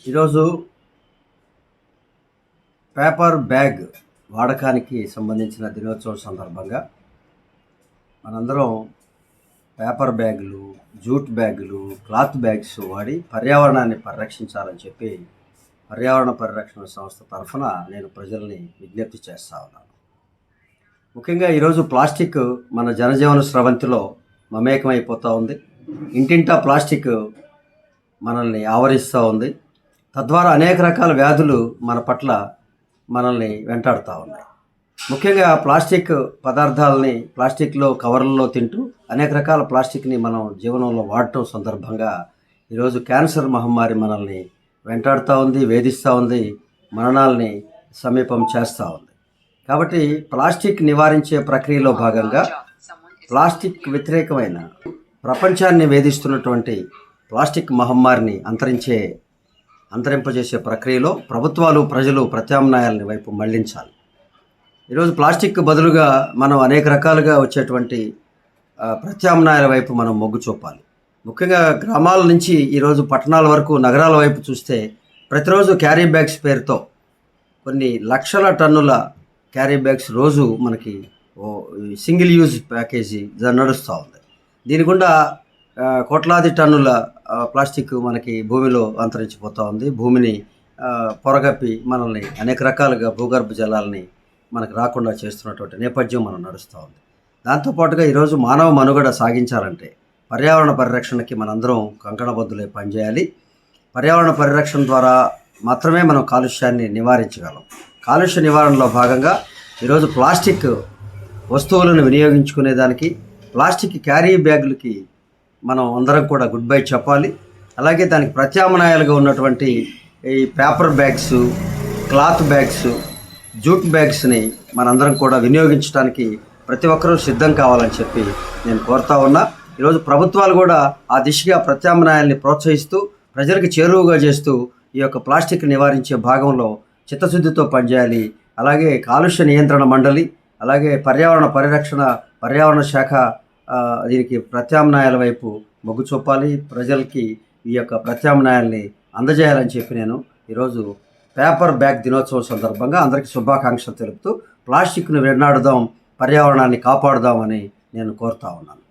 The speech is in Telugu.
ఈరోజు పేపర్ బ్యాగ్ వాడకానికి సంబంధించిన దినోత్సవం సందర్భంగా మనందరం పేపర్ బ్యాగులు, జూట్ బ్యాగులు, క్లాత్ బ్యాగ్స్ వాడి పర్యావరణాన్ని పరిరక్షించాలని చెప్పి పర్యావరణ పరిరక్షణ సంస్థ తరఫున నేను ప్రజల్ని విజ్ఞప్తి చేస్తా ఉన్నాను. ముఖ్యంగా ఈరోజు ప్లాస్టిక్ మన జనజీవన స్రవంతిలో మమేకమైపోతూ ఉంది. ఇంటింటా ప్లాస్టిక్ మనల్ని ఆవరిస్తూ ఉంది. తద్వారా అనేక రకాల వ్యాధులు మన పట్ల మనల్ని వెంటాడుతూ ఉన్నాయి. ముఖ్యంగా ప్లాస్టిక్ పదార్థాలని ప్లాస్టిక్లో కవర్లలో తింటూ అనేక రకాల ప్లాస్టిక్ని మనం జీవనంలో వాడటం సందర్భంగా ఈరోజు క్యాన్సర్ మహమ్మారి మనల్ని వెంటాడుతూ ఉంది, వేధిస్తూ ఉంది, మరణాలని సమీపం చేస్తూ ఉంది. కాబట్టి ప్లాస్టిక్ నివారించే ప్రక్రియలో భాగంగా ప్లాస్టిక్ వ్యతిరేకమైన ప్రపంచాన్ని వేధిస్తున్నటువంటి ప్లాస్టిక్ మహమ్మారిని అంతరింపజేసే ప్రక్రియలో ప్రభుత్వాలు, ప్రజలు ప్రత్యామ్నాయాలని వైపు మళ్లించాలి. ఈరోజు ప్లాస్టిక్ బదులుగా మనం అనేక రకాలుగా వచ్చేటువంటి ప్రత్యామ్నాయాల వైపు మనం మొగ్గు చూపాలి. ముఖ్యంగా గ్రామాల నుంచి ఈరోజు పట్టణాల వరకు, నగరాల వైపు చూస్తే ప్రతిరోజు క్యారీ బ్యాగ్స్ పేరుతో కొన్ని లక్షల టన్నుల క్యారీ బ్యాగ్స్ రోజు మనకి సింగిల్ యూజ్ ప్యాకేజీ నడుస్తూ ఉంది. దీని గుండా కోట్లాది టన్నుల ప్లాస్టిక్ మనకి భూమిలో అంతరించిపోతూ ఉంది. భూమిని పొరగప్పి మనల్ని అనేక రకాలుగా భూగర్భ జలాలని మనకు రాకుండా చేస్తున్నటువంటి నేపథ్యం మనం నడుస్తూ ఉంది. దాంతోపాటుగా ఈరోజు మానవ మనుగడ సాగించాలంటే పర్యావరణ పరిరక్షణకి మనందరం కంకణబద్దులై పనిచేయాలి. పర్యావరణ పరిరక్షణ ద్వారా మాత్రమే మనం కాలుష్యాన్ని నివారించగలం. కాలుష్య నివారణలో భాగంగా ఈరోజు ప్లాస్టిక్ వస్తువులను వినియోగించుకునేదానికి, ప్లాస్టిక్ క్యారీ బ్యాగులకి మనం అందరం కూడా గుడ్ బై చెప్పాలి. అలాగే దానికి ప్రత్యామ్నాయాలుగా ఉన్నటువంటి ఈ paper bags, cloth bags, jute బ్యాగ్స్ని మనందరం కూడా వినియోగించడానికి ప్రతి ఒక్కరూ సిద్ధం కావాలని చెప్పి నేను కోరుతా ఉన్నా. ఈరోజు ప్రభుత్వాలు కూడా ఆ దిశగా ప్రత్యామ్నాయాల్ని ప్రోత్సహిస్తూ ప్రజలకు చేరువగా చేస్తూ ఈ యొక్క ప్లాస్టిక్ నివారించే భాగంలో చిత్తశుద్ధితో పనిచేయాలి. అలాగే కాలుష్య నియంత్రణ మండలి, అలాగే పర్యావరణ శాఖ దీనికి ప్రత్యామ్నాయాల వైపు మొగ్గు చూపాలి. ప్రజలకి ఈ యొక్క ప్రత్యామ్నాయాల్ని అందజేయాలని చెప్పి నేను ఈరోజు పేపర్ బ్యాగ్ దినోత్సవం సందర్భంగా అందరికీ శుభాకాంక్షలు తెలుపుతూ ప్లాస్టిక్ను వెన్నాడుదాం, పర్యావరణాన్ని కాపాడుదామని నేను కోరుతా ఉన్నాను.